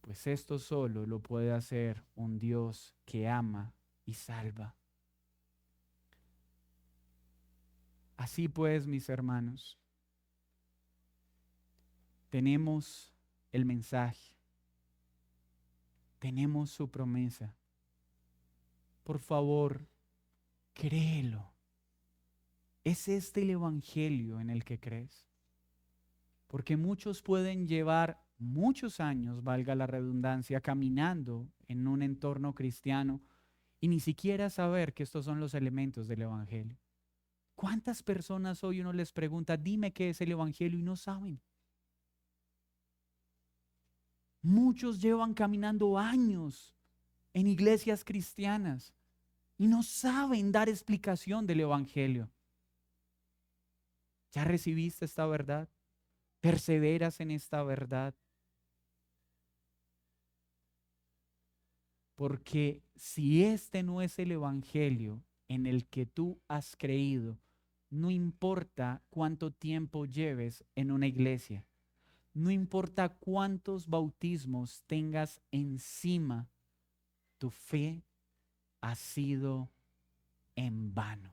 Pues esto solo lo puede hacer un Dios que ama y salva. Así pues, mis hermanos, tenemos el mensaje, tenemos su promesa. Por favor, créelo. ¿Es este el Evangelio en el que crees? Porque muchos pueden llevar muchos años, valga la redundancia, caminando en un entorno cristiano y ni siquiera saber que estos son los elementos del Evangelio. ¿Cuántas personas hoy uno les pregunta, dime qué es el Evangelio y no saben? Muchos llevan caminando años en iglesias cristianas y no saben dar explicación del Evangelio. ¿Ya recibiste esta verdad? ¿Perseveras en esta verdad? Porque si este no es el Evangelio en el que tú has creído, no importa cuánto tiempo lleves en una iglesia, no importa cuántos bautismos tengas encima, tu fe ha sido en vano.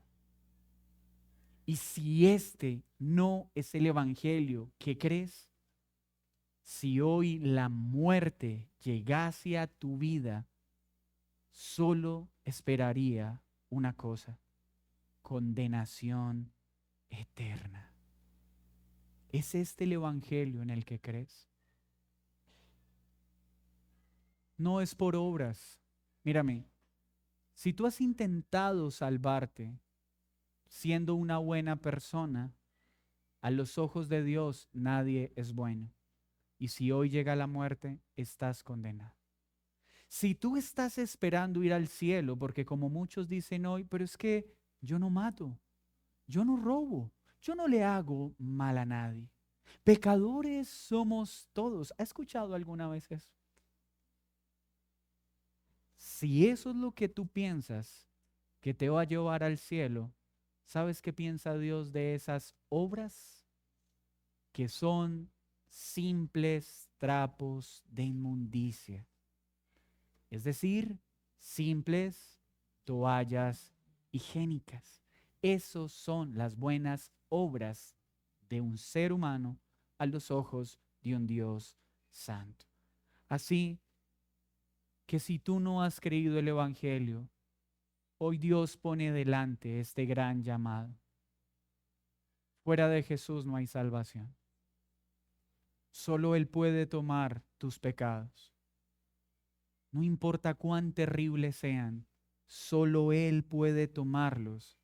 Y si este no es el Evangelio que crees, si hoy la muerte llegase a tu vida, solo esperaría una cosa: condenación eterna. ¿Es este el Evangelio en el que crees? No es por obras. Mírame, si tú has intentado salvarte siendo una buena persona, a los ojos de Dios nadie es bueno. Y si hoy llega la muerte, estás condenado. Si tú estás esperando ir al cielo, porque como muchos dicen hoy, pero es que yo no mato, yo no robo, yo no le hago mal a nadie. Pecadores somos todos. ¿Ha escuchado alguna vez eso? Si eso es lo que tú piensas que te va a llevar al cielo, ¿sabes qué piensa Dios de esas obras? Que son simples trapos de inmundicia. Es decir, simples toallas higiénicas. Esos son las buenas obras de un ser humano a los ojos de un Dios santo. Así que si tú no has creído el Evangelio, hoy Dios pone delante este gran llamado. Fuera de Jesús no hay salvación. Solo Él puede tomar tus pecados. No importa cuán terribles sean, solo Él puede tomarlos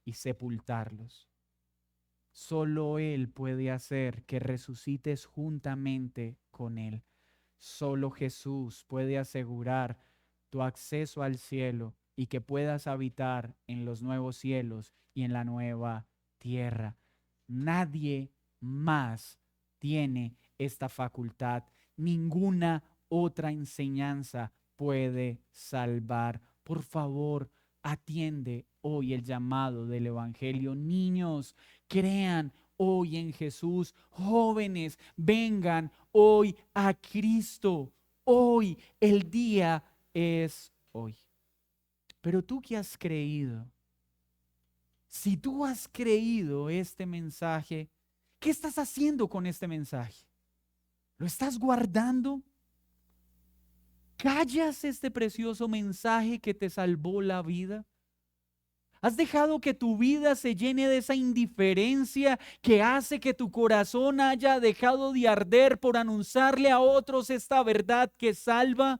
y sepultarlos. Solo Él puede hacer que resucites juntamente con Él. Solo Jesús puede asegurar tu acceso al cielo y que puedas habitar en los nuevos cielos y en la nueva tierra. Nadie más tiene esta facultad. Ninguna otra enseñanza puede salvar. Por favor, atiende hoy el llamado del Evangelio. Niños, crean hoy en Jesús. Jóvenes, vengan hoy a Cristo. Hoy, el día es hoy. Pero tú que has creído, si tú has creído este mensaje, ¿qué estás haciendo con este mensaje? ¿Lo estás guardando? ¿Callas este precioso mensaje que te salvó la vida? ¿Has dejado que tu vida se llene de esa indiferencia que hace que tu corazón haya dejado de arder por anunciarle a otros esta verdad que salva?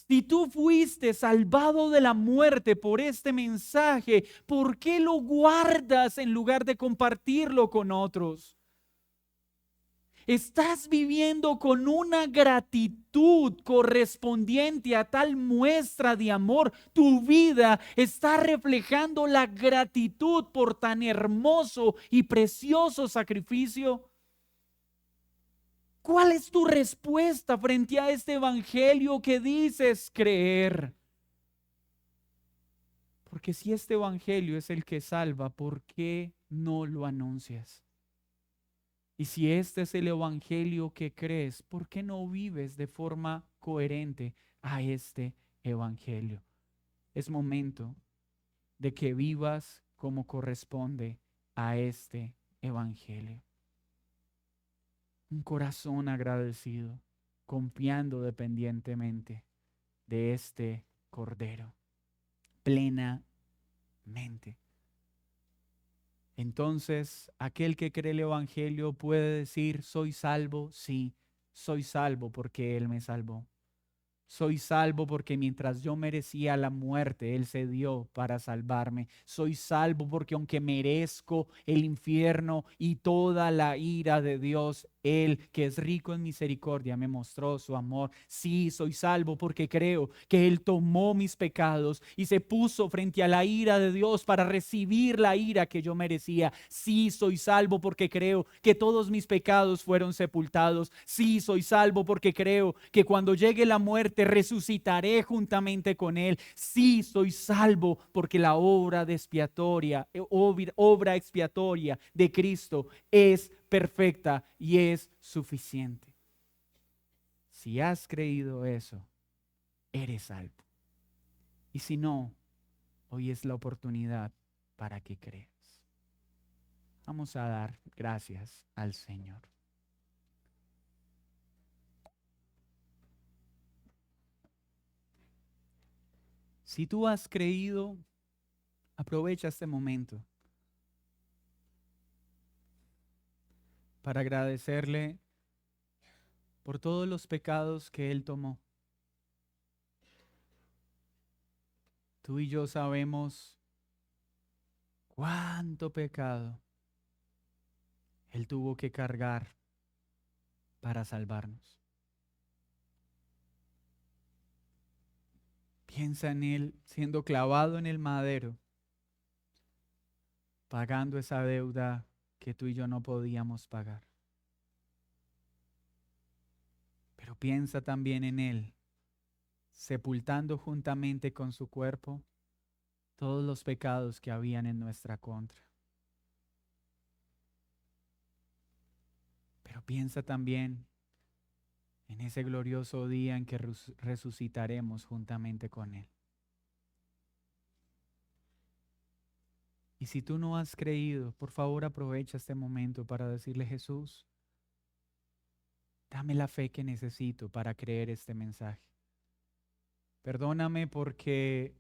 Si tú fuiste salvado de la muerte por este mensaje, ¿por qué lo guardas en lugar de compartirlo con otros? Estás viviendo con una gratitud correspondiente a tal muestra de amor. Tu vida está reflejando la gratitud por tan hermoso y precioso sacrificio. ¿Cuál es tu respuesta frente a este evangelio que dices creer? Porque si este evangelio es el que salva, ¿por qué no lo anuncias? Y si este es el evangelio que crees, ¿por qué no vives de forma coherente a este evangelio? Es momento de que vivas como corresponde a este evangelio. Un corazón agradecido, confiando dependientemente de este Cordero, plenamente. Entonces, aquel que cree el Evangelio puede decir, ¿soy salvo? Sí, soy salvo porque Él me salvó. Soy salvo porque mientras yo merecía la muerte, Él se dio para salvarme. Soy salvo porque aunque merezco el infierno y toda la ira de Dios, Él, que es rico en misericordia, me mostró su amor. Sí, soy salvo porque creo que Él tomó mis pecados y se puso frente a la ira de Dios para recibir la ira que yo merecía. Sí, soy salvo porque creo que todos mis pecados fueron sepultados. Sí, soy salvo porque creo que cuando llegue la muerte resucitaré juntamente con Él. Sí, soy salvo porque la obra expiatoria de Cristo es perfecta y es suficiente. Si has creído eso, eres salvo. Y si no, hoy es la oportunidad para que creas. Vamos a dar gracias al Señor. Si tú has creído, aprovecha este momento para agradecerle por todos los pecados que Él tomó. Tú y yo sabemos cuánto pecado Él tuvo que cargar para salvarnos. Piensa en Él siendo clavado en el madero, pagando esa deuda que tú y yo no podíamos pagar. Pero piensa también en Él, sepultando juntamente con su cuerpo todos los pecados que habían en nuestra contra. Pero piensa también en ese glorioso día en que resucitaremos juntamente con Él. Y si tú no has creído, por favor aprovecha este momento para decirle: Jesús, dame la fe que necesito para creer este mensaje. Perdóname porque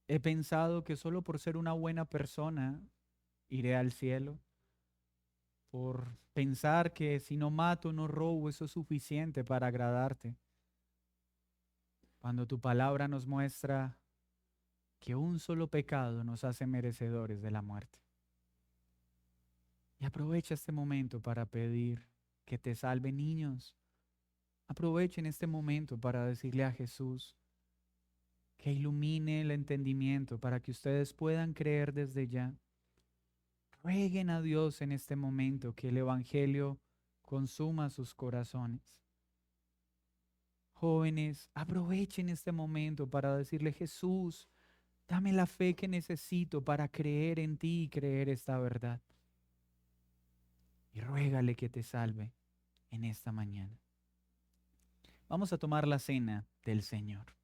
he pensado que solo por ser una buena persona iré al cielo. Por pensar que si no mato, no robo, eso es suficiente para agradarte. Cuando tu palabra nos muestra que un solo pecado nos hace merecedores de la muerte. Y aprovecha este momento para pedir que te salve, niños. Aprovechen este momento para decirle a Jesús que ilumine el entendimiento para que ustedes puedan creer desde ya. Rueguen a Dios en este momento que el Evangelio consuma sus corazones. Jóvenes, aprovechen este momento para decirle: Jesús, dame la fe que necesito para creer en ti y creer esta verdad. Y ruégale que te salve en esta mañana. Vamos a tomar la cena del Señor.